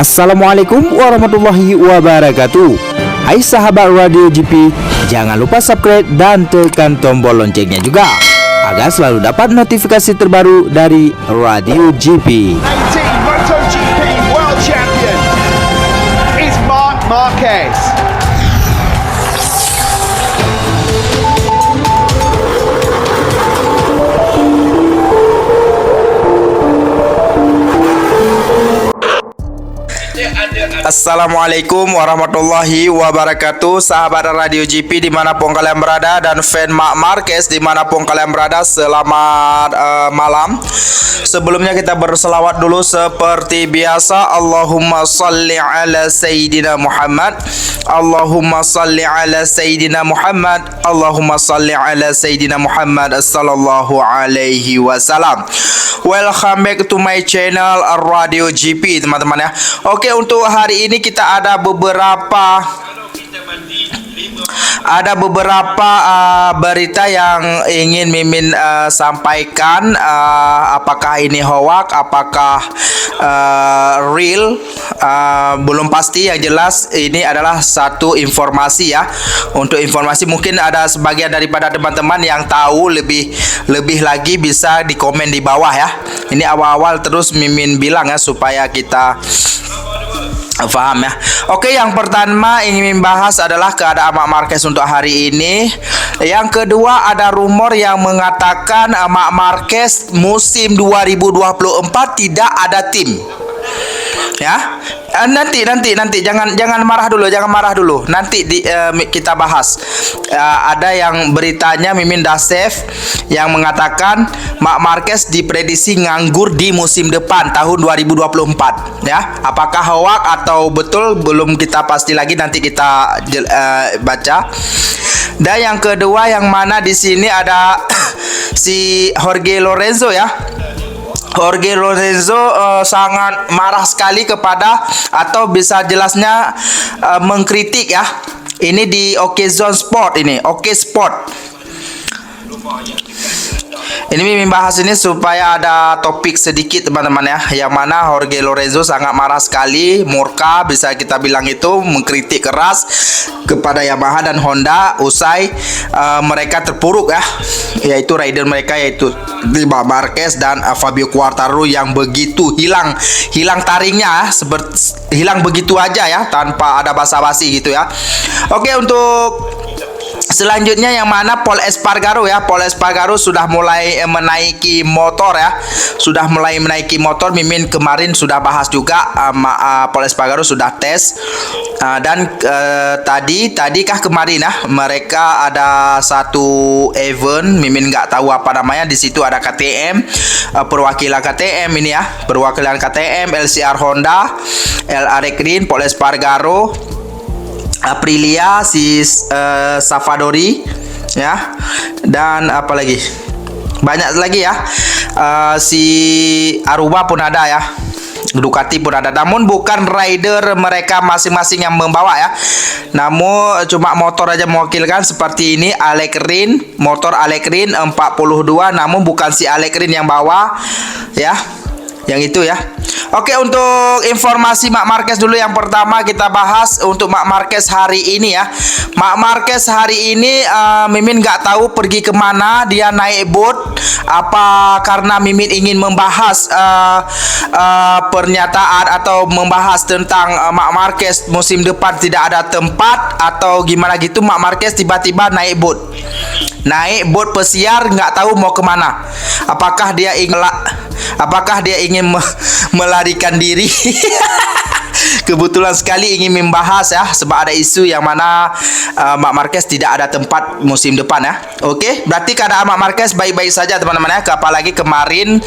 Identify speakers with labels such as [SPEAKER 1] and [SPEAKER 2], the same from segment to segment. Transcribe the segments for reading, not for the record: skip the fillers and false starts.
[SPEAKER 1] Assalamualaikum warahmatullahi wabarakatuh. Hai sahabat Radio GP, jangan lupa subscribe dan tekan tombol loncengnya juga agar selalu dapat notifikasi terbaru dari Radio GP.
[SPEAKER 2] 18 MotoGP World Champion is Marc Marquez.
[SPEAKER 3] Assalamualaikum warahmatullahi wabarakatuh, sahabat Radio GP dimanapun kalian berada dan fan Marc Marquez dimanapun kalian berada. Selamat malam. Sebelumnya kita berselawat dulu seperti biasa. Allahumma salli ala Sayyidina Muhammad, Allahumma salli ala Sayyidina Muhammad, Allahumma salli ala Sayyidina Muhammad sallallahu alaihi wasallam. Welcome back to my channel Radio GP, teman-teman ya. Oke, untuk hari ini kita ada beberapa berita yang ingin Mimin sampaikan. Apakah ini hoax, apakah real, belum pasti. Yang jelas ini adalah satu informasi ya. Untuk informasi, mungkin ada sebagian daripada teman-teman yang tahu lebih lagi bisa di komen di bawah ya. Ini awal-awal terus Mimin bilang ya supaya kita paham ya. Oke, yang pertama ingin membahas adalah keadaan Marc Marquez untuk hari ini. Yang kedua, ada rumor yang mengatakan Marc Marquez musim 2024 tidak ada tim. Ya, nanti jangan marah dulu, nanti kita bahas. Ada yang beritanya Mimin dah save yang mengatakan Marc Marquez diprediksi nganggur di musim depan tahun 2024 ya. Apakah hoax atau betul belum kita pasti lagi, nanti kita baca. Dan yang kedua, yang mana di sini ada si Jorge Lorenzo ya. Jorge Lorenzo sangat marah sekali kepada, atau bisa jelasnya mengkritik ya. Ini di OK Zone Sport, ini OK Sport. Ini Mimin bahas ini supaya ada topik sedikit teman-teman ya. Yang mana Jorge Lorenzo sangat marah sekali, murka bisa kita bilang itu, mengkritik keras kepada Yamaha dan Honda usai mereka terpuruk ya, yaitu rider mereka yaitu Marc Marquez dan Fabio Quartararo yang begitu hilang taringnya, hilang begitu aja ya, tanpa ada basa-basi gitu ya. Oke, untuk selanjutnya yang mana Pol Espargaro ya. Pol Espargaro sudah mulai menaiki motor ya. Sudah mulai menaiki motor. Mimin kemarin sudah bahas juga, Pol Espargaro sudah tes. Dan tadi kah kemarin ya, mereka ada satu event, Mimin nggak tahu apa namanya. Di situ ada KTM, perwakilan KTM ini ya. Perwakilan KTM, LCR Honda, LR Green, Pol Espargaro, Aprilia, si Savadori ya, dan apa lagi, banyak lagi ya. Si Aruba pun ada ya, Ducati pun ada. Namun bukan rider mereka masing-masing yang membawa ya, namun cuma motor aja mewakilkan. Seperti ini Alex Rin, motor Alex Rin 42, namun bukan si Alex Rin yang bawa ya, yang itu ya. Oke, untuk informasi Marc Marquez dulu yang pertama kita bahas untuk Marc Marquez hari ini ya. Marc Marquez hari ini Mimin nggak tahu pergi kemana, dia naik boat. Apa karena Mimin ingin membahas pernyataan atau membahas tentang Marc Marquez musim depan tidak ada tempat atau gimana gitu, Marc Marquez tiba-tiba naik boat pesiar, nggak tahu mau kemana. Apakah dia ingin melarikan diri? Kebetulan sekali ingin membahas ya, sebab ada isu yang mana Marc Marquez tidak ada tempat musim depan ya. Oke, berarti keadaan Marc Marquez baik-baik saja teman-teman ya. Apalagi kemarin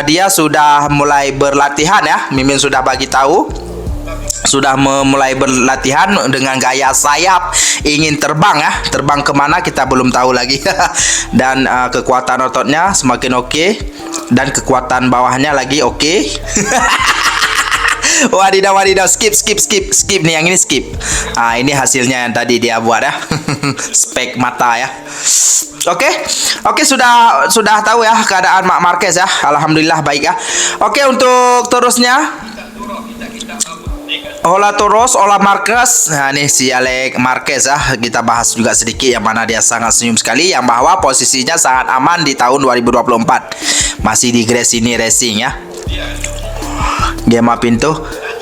[SPEAKER 3] dia sudah mulai berlatihan ya. Mimin sudah bagi tahu, sudah mulai berlatihan dengan gaya sayap, ingin terbang ya. Terbang kemana kita belum tahu lagi. Dan kekuatan ototnya semakin oke, dan kekuatan bawahnya lagi oke. Wadidaw, skip nih, yang ini skip. Ini hasilnya yang tadi dia buat ya. Spek mata ya. Oke, sudah tahu ya keadaan Marc Marquez ya. Alhamdulillah baik ya. Oke, untuk terusnya Ola Toros, Ola Marquez. Nah, ini si Alex Marquez kita bahas juga sedikit yang mana dia sangat senyum sekali, yang bahwa posisinya sangat aman di tahun 2024. Masih di Gresini Racing ya. Game pintu.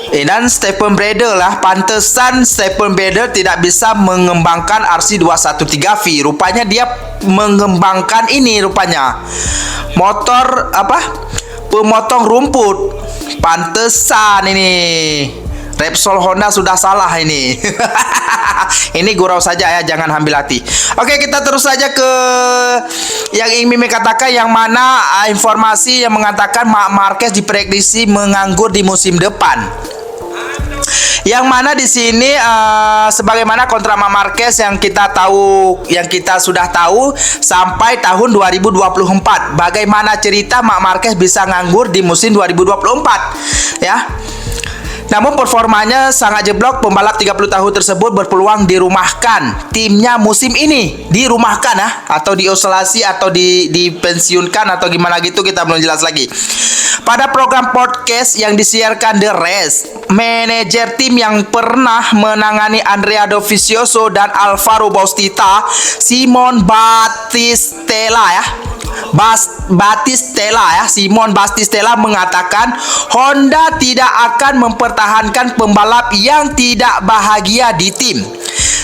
[SPEAKER 3] Dan Stephen Bradle pantesan Stephen Bradle tidak bisa mengembangkan RC213V. Rupanya dia mengembangkan ini rupanya. Motor pemotong rumput. Pantesan ini. Repsol Honda sudah salah ini. Ini gurau saja ya, jangan ambil hati. Oke, kita terus saja ke yang ingin Mimi katakan, yang mana informasi yang mengatakan Marc Marquez diprediksi menganggur di musim depan. Yang mana di sini sebagaimana kontrak Marc Marquez yang kita tahu, yang kita sudah tahu sampai tahun 2024. Bagaimana cerita Marc Marquez bisa nganggur di musim 2024 ya? Namun performanya sangat jeblok. Pembalap 30 tahun tersebut berpeluang dirumahkan timnya musim ini. Dirumahkan atau diisolasi atau dipensiunkan atau gimana gitu, kita belum jelas lagi. Pada program podcast yang disiarkan The Race, manajer tim yang pernah menangani Andrea Dovizioso dan Alvaro Bautista, Simon Battistella Simon Battistella mengatakan Honda tidak akan mempertahankan pembalap yang tidak bahagia di tim.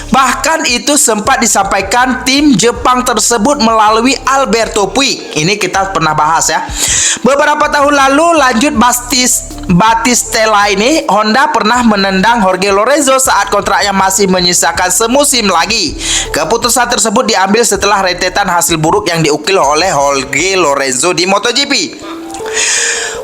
[SPEAKER 3] Bahkan itu sempat disampaikan tim Jepang tersebut melalui Alberto Puig. Ini kita pernah bahas ya. Beberapa tahun lalu, lanjut Battistella ini, Honda pernah menendang Jorge Lorenzo saat kontraknya masih menyisakan semusim lagi. Keputusan tersebut diambil setelah rentetan hasil buruk yang diukil oleh Jorge Lorenzo di MotoGP.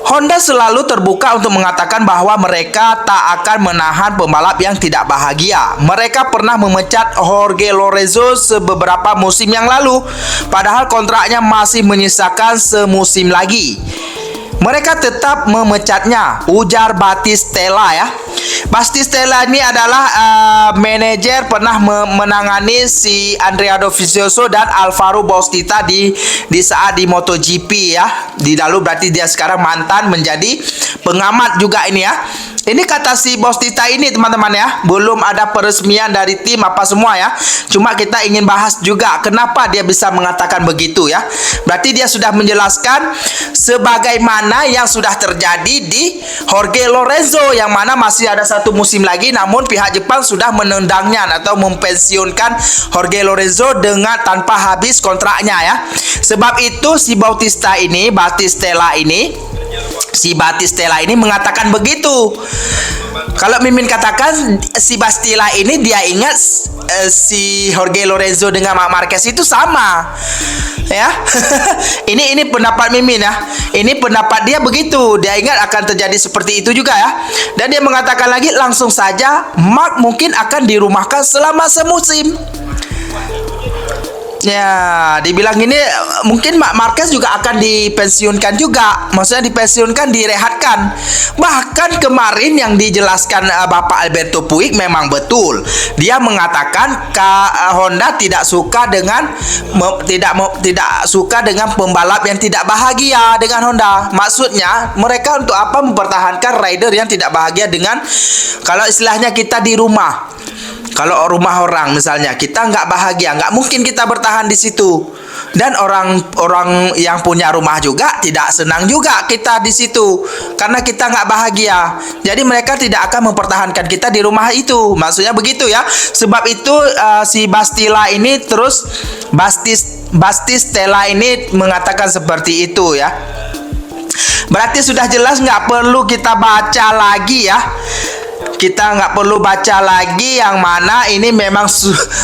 [SPEAKER 3] Honda selalu terbuka untuk mengatakan bahwa mereka tak akan menahan pembalap yang tidak bahagia. Mereka pernah memecat Jorge Lorenzo beberapa musim yang lalu, padahal kontraknya masih menyisakan semusim lagi. Mereka tetap memecatnya, ujar Battistella ya. Battistella ini adalah manajer pernah menangani si Andrea Dovizioso dan Alvaro Bautista di saat di MotoGP ya. Di lalu berarti dia sekarang mantan menjadi pengamat juga ini ya. Ini kata si Bautista ini teman-teman ya, belum ada peresmian dari tim apa semua ya. Cuma kita ingin bahas juga kenapa dia bisa mengatakan begitu ya. Berarti dia sudah menjelaskan sebagaimana yang sudah terjadi di Jorge Lorenzo, yang mana masih ada satu musim lagi, namun pihak Jepang sudah menendangnya atau mempensiunkan Jorge Lorenzo dengan tanpa habis kontraknya ya. Sebab itu si Battistella ini mengatakan begitu. Kalau Mimin katakan si Battistella ini dia ingat si Jorge Lorenzo dengan Marc Marquez itu sama ya. ini pendapat Mimin ya. Ini pendapat dia begitu. Dia ingat akan terjadi seperti itu juga ya. Dan dia mengatakan lagi langsung saja Marc mungkin akan dirumahkan selama semusim. Ya, dibilang ini mungkin Marc Marquez juga akan dipensiunkan juga. Maksudnya dipensiunkan, direhatkan. Bahkan kemarin yang dijelaskan Bapak Alberto Puig memang betul. Dia mengatakan Honda tidak suka dengan tidak suka dengan pembalap yang tidak bahagia dengan Honda. Maksudnya mereka untuk apa mempertahankan rider yang tidak bahagia dengan, kalau istilahnya kita di rumah. Kalau rumah orang misalnya kita nggak bahagia, nggak mungkin kita bertahan di situ. Dan orang yang punya rumah juga tidak senang juga kita di situ karena kita nggak bahagia. Jadi mereka tidak akan mempertahankan kita di rumah itu. Maksudnya begitu ya. Sebab itu si Battistella ini mengatakan seperti itu ya. Berarti sudah jelas, nggak perlu kita baca lagi ya. Kita nggak perlu baca lagi yang mana ini memang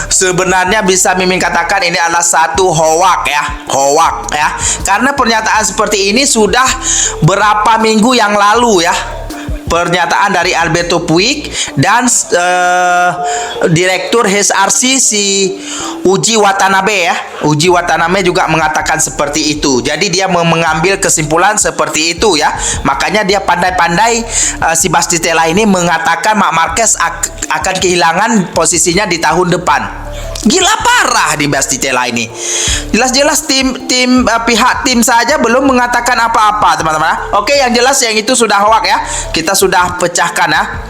[SPEAKER 3] sebenarnya bisa Mimin katakan ini adalah satu hoak ya. Karena pernyataan seperti ini sudah berapa minggu yang lalu ya. Pernyataan dari Alberto Puig dan direktur HRC si Uji Watanabe ya. Uji Watanabe juga mengatakan seperti itu. Jadi dia mengambil kesimpulan seperti itu ya. Makanya dia pandai-pandai si Battistella ini mengatakan Marc Marquez akan kehilangan posisinya di tahun depan. Gila parah di Bastitella ini. Jelas-jelas pihak tim saja belum mengatakan apa-apa, teman-teman. Oke, yang jelas yang itu sudah hoak ya. Kita sudah pecahkan ya.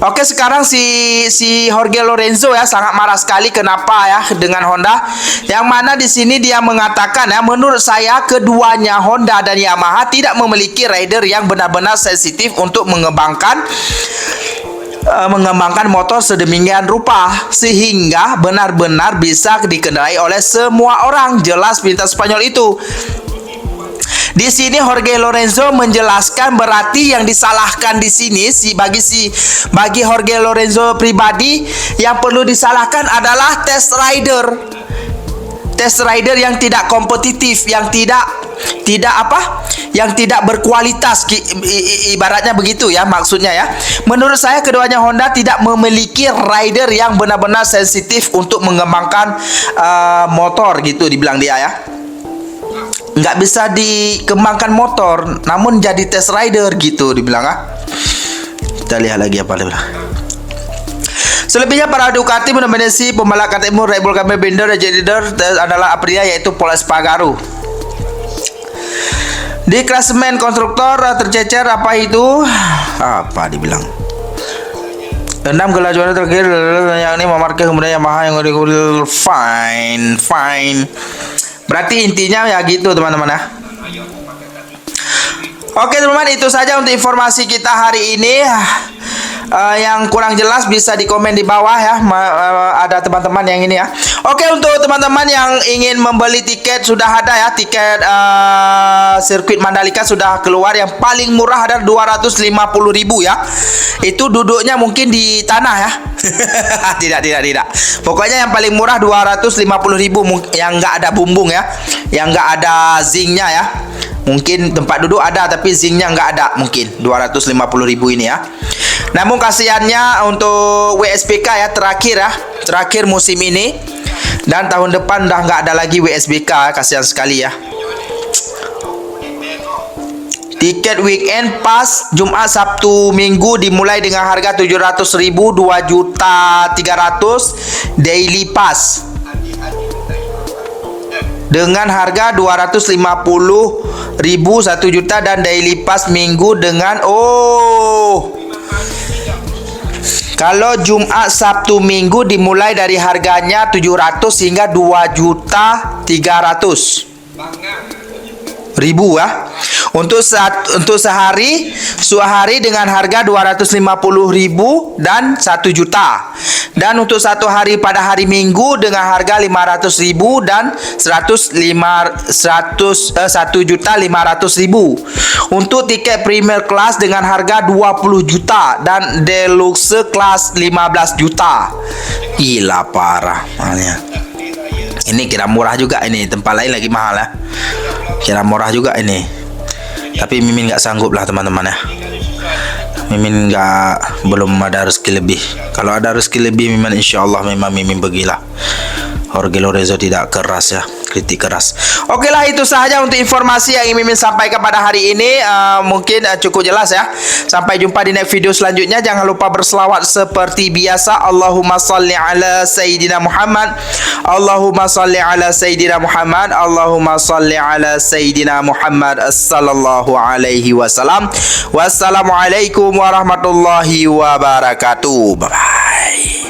[SPEAKER 3] Oke, sekarang si Jorge Lorenzo ya sangat marah sekali kenapa ya dengan Honda. Yang mana di sini dia mengatakan ya, menurut saya keduanya Honda dan Yamaha tidak memiliki rider yang benar-benar sensitif untuk mengembangkan motor sedemikian rupa sehingga benar-benar bisa dikendarai oleh semua orang. Jelas pintar Spanyol itu. Di sini Jorge Lorenzo menjelaskan berarti yang disalahkan di sini bagi Jorge Lorenzo pribadi yang perlu disalahkan adalah test rider yang tidak kompetitif, yang tidak berkualitas, ibaratnya begitu ya maksudnya ya. Menurut saya keduanya Honda tidak memiliki rider yang benar-benar sensitif untuk mengembangkan motor gitu dibilang dia ya. Nggak bisa dikembangkan motor namun jadi test rider gitu dibilang ah. Kita lihat lagi apa dia bilang. Selebihnya para Ducati mendominasi pembalap KTM Red Bull Camel Binder dan leader adalah Aprilia yaitu Pol Espargaro. Di klasemen konstruktor tercecer apa itu? Apa dibilang? 6 gelar juara terakhir yang ini Marquez kemudian Yamaha yang fine. Berarti intinya ya gitu teman-teman ya. Oke teman-teman, itu saja untuk informasi kita hari ini. Yang kurang jelas bisa di komen di bawah ya. Ada teman-teman yang ini ya. Oke, untuk teman-teman yang ingin membeli tiket sudah ada ya. Tiket sirkuit Mandalika sudah keluar. Yang paling murah ada 250.000 ya. Itu duduknya mungkin di tanah ya. Tidak. Pokoknya yang paling murah 250.000 yang nggak ada bumbung ya. Yang nggak ada zinc-nya ya. Mungkin tempat duduk ada tapi zinc-nya nggak ada, mungkin 250.000 ini ya. Namun kasihannya untuk WSBK ya terakhir musim ini, dan tahun depan udah nggak ada lagi WSBK, kasihan sekali ya. Tiket weekend pas Jumat, Sabtu, Minggu dimulai dengan harga 700.000, 2.300.000 daily pass. Dengan harga 250.000 1 juta dan daily pass minggu dengan kalau Jumat, Sabtu, Minggu dimulai dari harganya 700 hingga 2.300.000 ya. Untuk sehari dengan harga 250.000 dan 1 juta. Dan untuk satu hari pada hari Minggu dengan harga 500.000 dan 1.500.000. Untuk tiket Premier Class dengan harga 20 juta dan Deluxe Class 15 juta. Gila parah makanya. Ini kira murah juga ini, tempat lain lagi mahal ya. Kira murah juga ini. Tapi Mimin nggak sanggup lah teman-teman ya. Mimin belum ada rezeki lebih. Kalau ada rezeki lebih Mimin insya Allah memang Mimin pergilah. Jorge Lorenzo tidak keras ya, kritik keras. Oke lah, itu saja untuk informasi yang ingin Mimin sampaikan pada hari ini. Mungkin cukup jelas ya. Sampai jumpa di next video selanjutnya. Jangan lupa berselawat seperti biasa. Allahumma salli ala Sayyidina Muhammad. Allahumma salli ala Sayyidina Muhammad. Allahumma salli ala Sayyidina Muhammad sallallahu alaihi wasallam. Wassalamualaikum warahmatullahi wabarakatuh. Bye bye.